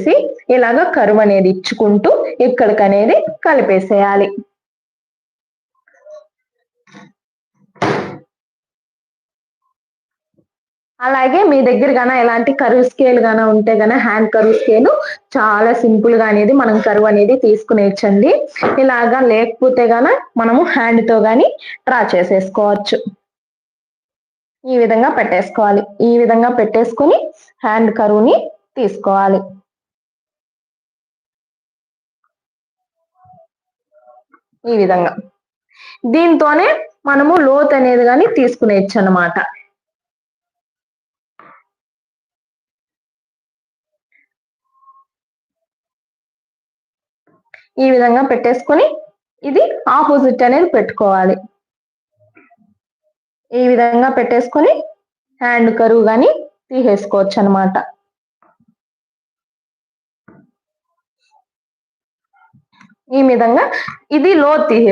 పెట్టేసి ఇలాగా కరువు అనేది ఇచ్చుకుంటూ ఇక్కడికనేది కలిపేసేయాలి. అలాగే మీ దగ్గర గాన ఎలాంటి కరువు స్కేల్ గాన ఉంటే గాన హ్యాండ్ కరువు స్కేల్ చాలా సింపుల్ గా అనేది మనం కరువు అనేది తీసుకునేయచ్చండి. ఇలాగా లేకపోతే గాన మనము హ్యాండ్ తో గాని డ్రా చేసేసుకోవచ్చు. ఈ విధంగా పెట్టేసుకోవాలి. ఈ విధంగా పెట్టేసుకొని హ్యాండ్ కరువుని తీసుకోవాలి. ఈ విధంగా దీంతోనే మనము లోత్ అనేది గాని తీసుకునేయచ్చు అన్నమాట. ఈ విధంగా పెట్టేసుకొని ఇది ఆపోజిట్ అనేది పెట్టుకోవాలి. ఈ విధంగా పెట్టేసుకొని హ్యాండ్ కరువు గాని తీసేసుకోవచ్చు అన్నమాట. ఈ విధంగా ఇది లోత్ తీసేసుకోవాలి.